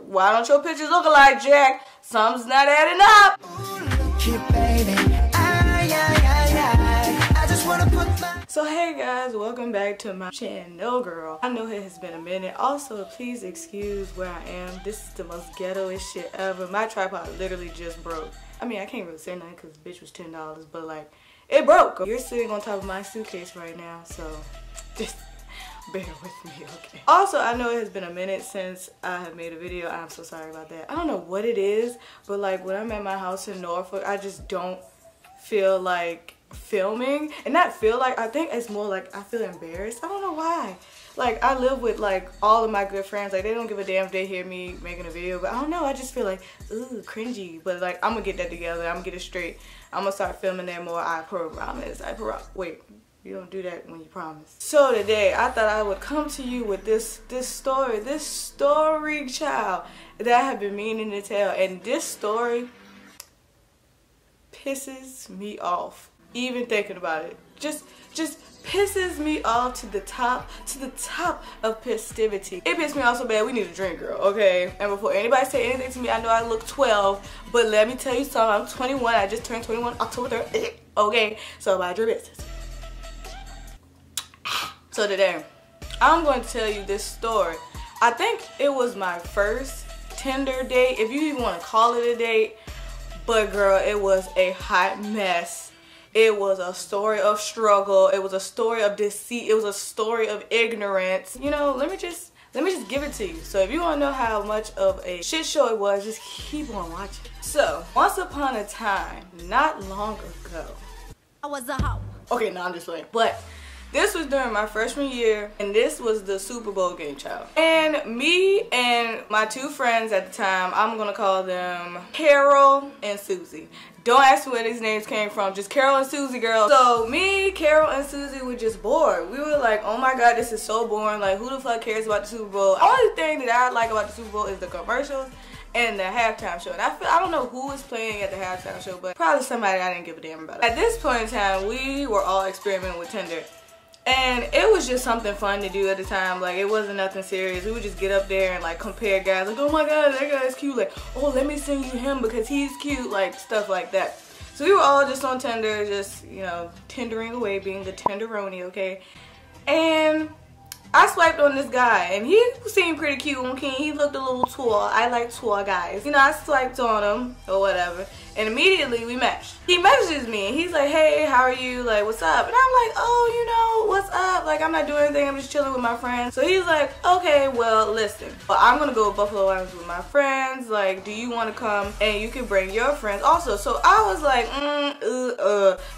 why don't your pictures look alike, Jack? Something's not adding up. So hey guys, welcome back to my channel, girl. I know it has been a minute. Also, please excuse where I am. This is the most ghetto-ish shit ever. My tripod literally just broke. I mean, I can't really say nothing because the bitch was $10, but like, it broke. You're sitting on top of my suitcase right now, so just bear with me, okay? Also, I know it has been a minute since I have made a video. I'm so sorry about that. I don't know what it is, but like when I'm at my house in Norfolk, I just don't feel like filming. And not feel like, I think it's more like I feel embarrassed. I don't know why. Like, I live with like all of my good friends. Like, they don't give a damn if they hear me making a video, but I don't know, I just feel like, ooh, cringy. But like, I'm gonna get that together. I'm gonna get it straight. I'm gonna start filming that more. I promise. Wait, you don't do that when you promise. So today, I thought I would come to you with this story, child, that I have been meaning to tell. And this story pisses me off. Even thinking about it. Just pisses me off to the top of festivity. It pissed me off so bad, we need a drink, girl, okay? And before anybody say anything to me, I know I look 12, but let me tell you something, I'm 21, I just turned 21 October 3rd, okay? So mind your business. So today, I'm going to tell you this story. I think it was my first Tinder date, if you even want to call it a date, but girl, it was a hot mess. It was a story of struggle. It was a story of deceit. It was a story of ignorance. You know, let me just give it to you. So if you want to know how much of a shit show it was, just keep on watching. So, once upon a time, not long ago, I was a hoe. Okay, no, I'm just playing. But this was during my freshman year, and this was the Super Bowl game, child. And me and my two friends at the time, I'm gonna call them Carol and Susie. Don't ask me where these names came from, just Carol and Susie, girl. So me, Carol, and Susie were just bored. We were like, oh my god, this is so boring. Like, who the fuck cares about the Super Bowl? The only thing that I like about the Super Bowl is the commercials and the halftime show. And I don't know who was playing at the halftime show, but probably somebody I didn't give a damn about. At this point in time, we were all experimenting with Tinder. And it was just something fun to do at the time. Like, it wasn't nothing serious. We would just get up there and like compare guys. Like, oh my god, that guy's cute. Like, oh, let me send you him because he's cute. Like, stuff like that. So we were all just on Tinder, just, you know, Tindering away, being the Tenderoni, okay? And I swiped on this guy, and he seemed pretty cute and keen. He looked a little tall. I like tall guys. You know, I swiped on him or whatever, and immediately we matched. He messages me, and he's like, hey, how are you? Like, what's up? And I'm like, oh, you know, what's up? Like, I'm not doing anything. I'm just chilling with my friends. So he's like, okay, well, listen. Well, I'm going to go to Buffalo Wild Wings with my friends. Like, do you want to come? And you can bring your friends also. So I was like,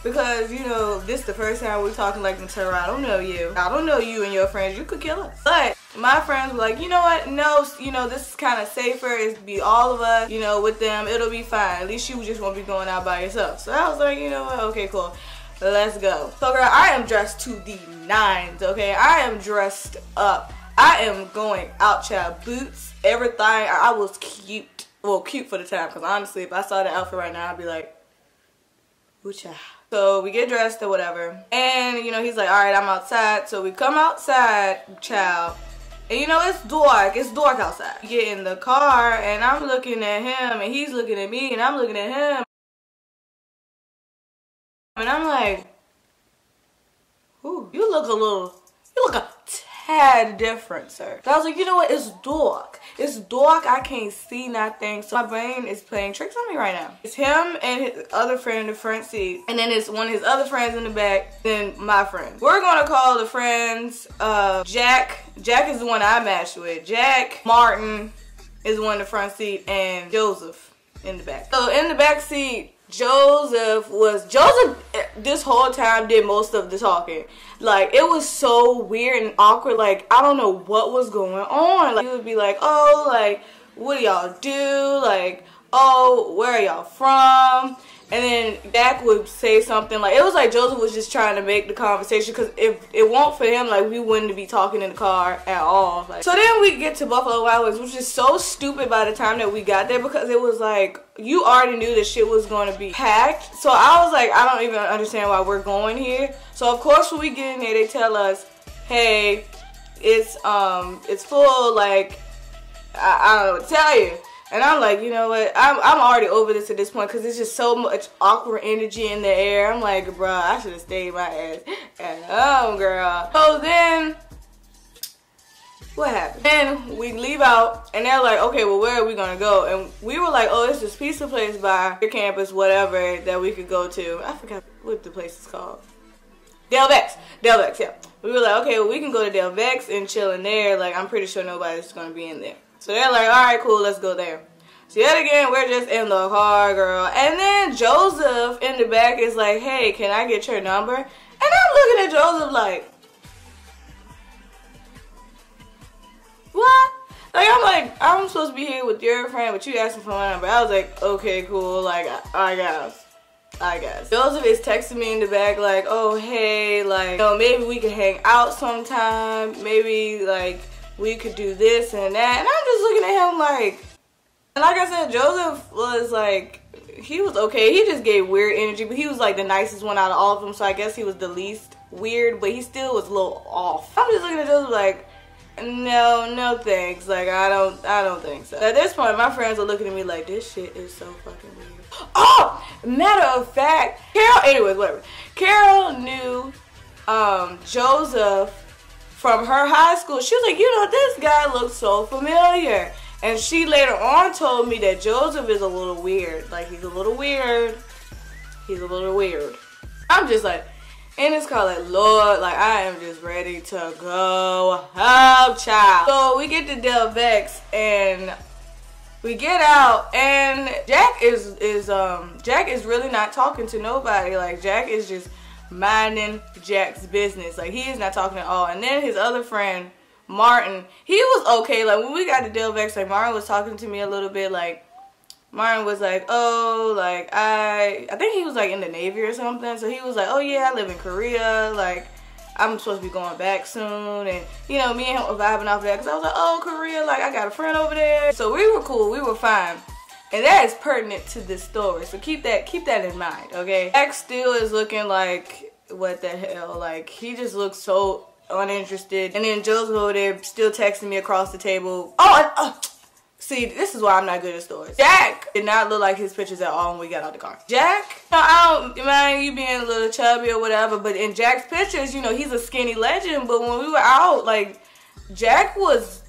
because, you know, this is the first time we're talking like Nutella. I don't know you. I don't know you and your friends. You could kill us. But my friends were like, you know what? No, you know, this is kind of safer. It'd be all of us, you know, with them. It'll be fine. At least you just won't be going out by yourself. So I was like, you know what? Okay, cool. Let's go. So girl, I am dressed to the nines, okay? I am dressed up. I am going out, child. Boots, everything. I was cute. Well, cute for the time, because honestly, if I saw the outfit right now, I'd be like, ooh, child. So we get dressed or whatever. And, you know, he's like, all right, I'm outside. So we come outside, child. And you know, it's dark. It's dark outside. We get in the car, and I'm looking at him, and he's looking at me, and I'm looking at him. And I'm like, ooh, you look a tad different, sir. So I was like, you know what? It's dark. It's dark. I can't see nothing. So my brain is playing tricks on me right now. It's him and his other friend in the front seat. And then it's one of his other friends in the back. Then my friend. We're going to call the friends Jack. Jack is the one I matched with. Jack, Martin is the one in the front seat. And Joseph in the back. So in the back seat, Joseph this whole time did most of the talking. Like, it was so weird and awkward. Like, I don't know what was going on. Like, he would be like, oh, like, what do y'all do? Like, oh, where are y'all from? And then Dak would say something like, it was like Joseph was just trying to make the conversation, because if it weren't for him, like, we wouldn't be talking in the car at all. Like, so then we get to Buffalo Wild Wings, which is so stupid by the time that we got there, because it was like, you already knew that shit was going to be packed. So I was like, I don't even understand why we're going here. So of course when we get in there, they tell us, hey, it's full, like, I don't know what to tell you. And I'm like, you know what? I'm already over this at this point because it's just so much awkward energy in the air. I'm like, bro, I should have stayed my ass at home, girl. So then, what happened? Then we leave out, and they're like, okay, well, where are we gonna go? And we were like, oh, it's this pizza place by your campus, whatever, that we could go to. I forgot what the place is called. Del Vex, yeah. We were like, okay, well, we can go to Del Vex and chill in there. Like, I'm pretty sure nobody's gonna be in there. So they're like, all right, cool, let's go there. So yet again, we're just in the car, girl. And then Joseph in the back is like, hey, can I get your number? And I'm looking at Joseph like, what? Like, I'm like, I'm supposed to be here with your friend, but you asking for my number. I was like, okay, cool, like, I guess. Joseph is texting me in the back like, oh, hey, like, you know, maybe we could hang out sometime. Maybe, like, we could do this and that. And I'm just looking at him like, and like I said, Joseph was like, he was okay. He just gave weird energy, but he was like the nicest one out of all of them. So I guess he was the least weird, but he still was a little off. I'm just looking at Joseph like, no thanks. Like, I don't think so. At this point, my friends are looking at me like, this shit is so fucking weird. Oh, matter of fact, anyways, whatever. Carol knew Joseph from her high school. She was like, you know, this guy looks so familiar. And she later on told me that Joseph is a little weird. Like, he's a little weird. I'm just like, in this car, like, Lord, like, I am just ready to go home, child. So we get to Del Vex and we get out, and Jack is really not talking to nobody. Like, Jack is just minding Jack's business. Like, he is not talking at all. And then his other friend, Martin, he was okay. Like, when we got to Del Vex, like, Martin was talking to me a little bit. Like, Martin was like, oh, like, I think he was like in the Navy or something. So he was like, oh yeah, I live in Korea. Like, I'm supposed to be going back soon. And, you know, me and him were vibing off of that because I was like, oh, Korea, like, I got a friend over there. So we were cool, we were fine. And that is pertinent to this story. So keep that in mind, okay? Jack still is looking like, what the hell? Like, he just looks so uninterested. And then Joseph over there still texting me across the table. See, this is why I'm not good at stories. Jack did not look like his pictures at all when we got out the car. Jack, you know, I don't mind you being a little chubby or whatever, but in Jack's pictures, you know, he's a skinny legend. But when we were out, like, Jack was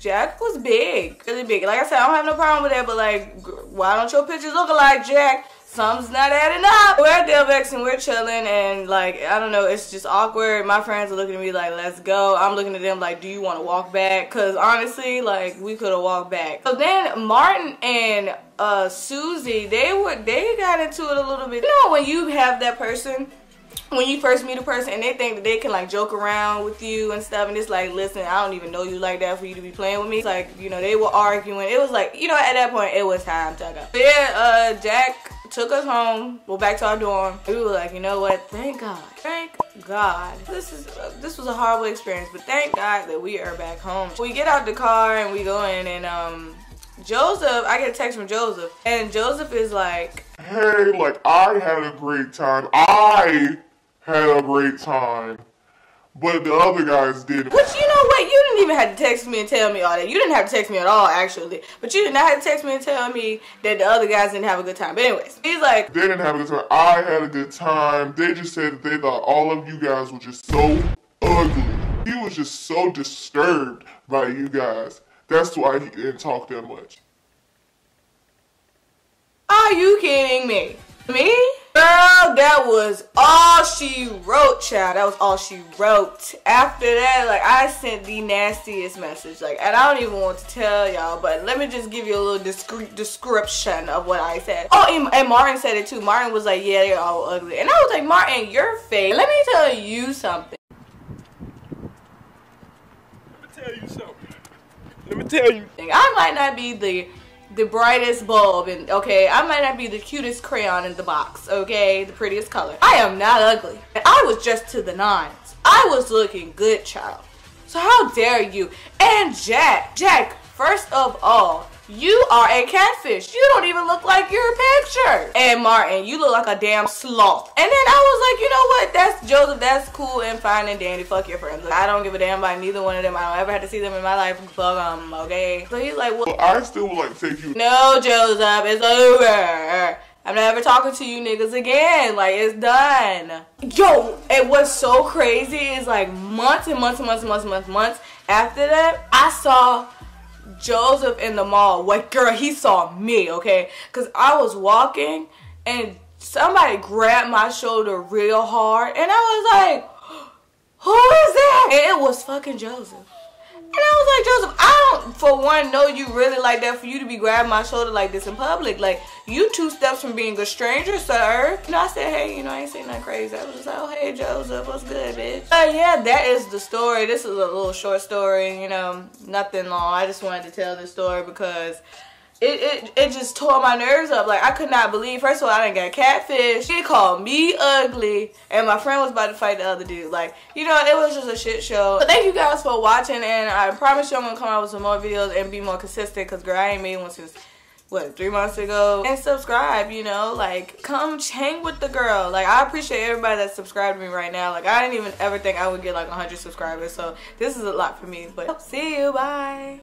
big, really big. Like I said, I don't have no problem with that, but like, why don't your pictures look alike, Jack? Something's not adding up. We're at Del Vex and we're chilling, and like, I don't know, it's just awkward. My friends are looking at me like, let's go. I'm looking at them like, do you want to walk back? Because honestly, like, we could have walked back. So then Martin and Susie, they got into it a little bit. You know when you have that person, when you first meet a person and they think that they can like joke around with you and stuff, and it's like, listen, I don't even know you like that for you to be playing with me. It's like, you know, they were arguing. It was like, you know, at that point, it was time to go. But yeah, Jack took us home, well, back to our dorm. We were like, you know what, thank God. This was a horrible experience, but thank God that we are back home. We get out the car and we go in, and Joseph, I get a text from Joseph, and Joseph is like, hey, like, I had a great time. I had a great time. But the other guys didn't. Which, you know what, you didn't even have to text me and tell me all that. You didn't have to text me at all, actually. But you did not have to text me and tell me that the other guys didn't have a good time. But anyways, he's like, they didn't have a good time. I had a good time. They just said that they thought all of you guys were just so ugly. He was just so disturbed by you guys. That's why he didn't talk that much. Are you kidding me? Me? Girl, that was all she wrote, child. That was all she wrote. After that, like, I sent the nastiest message. Like, and I don't even want to tell y'all, but let me just give you a little discreet description of what I said. Oh, and Martin said it too. Martin was like, yeah, they're all ugly. And I was like, Martin, you're fake. Let me tell you something. Let me tell you. I might not be the brightest bulb, and okay, I might not be the cutest crayon in the box, okay, the prettiest color. I am not ugly. And I was just to the nines. I was looking good, child. So how dare you? And Jack, first of all, you are a catfish. You don't even look like your picture. And Martin, you look like a damn sloth. And then I was like, you know what? That's Joseph. That's cool and fine and dandy. Fuck your friends. I don't give a damn about neither one of them. I don't ever have to see them in my life. Fuck them, okay? So he's like, well, I still would like to take you. No, Joseph, it's over. I'm never talking to you niggas again. Like, it's done. Yo, and what's so crazy is like months and months after that, I saw Joseph in the mall. Like, girl, he saw me, okay? Because I was walking and somebody grabbed my shoulder real hard. And I was like, who is that? And it was fucking Joseph. And I was like, Joseph, I don't, for one, know you really like that for you to be grabbing my shoulder like this in public. Like, you 2 steps from being a stranger, sir. You know, I said, hey, you know, I ain't saying nothing crazy. I was just like, oh, hey, Joseph, what's good, bitch? Yeah, that is the story. This is a little short story, you know, nothing long. I just wanted to tell this story because it just tore my nerves up. Like, I could not believe, first of all, I done got catfish. She called me ugly, and my friend was about to fight the other dude. Like, you know, it was just a shit show. But thank you guys for watching, and I promise you I'm gonna come out with some more videos and be more consistent, because girl, I ain't made one since, what, 3 months ago. And subscribe, you know, like, come hang with the girl. Like, I appreciate everybody that subscribed to me right now. Like, I didn't even ever think I would get like 100 subscribers, so this is a lot for me. But see you, bye.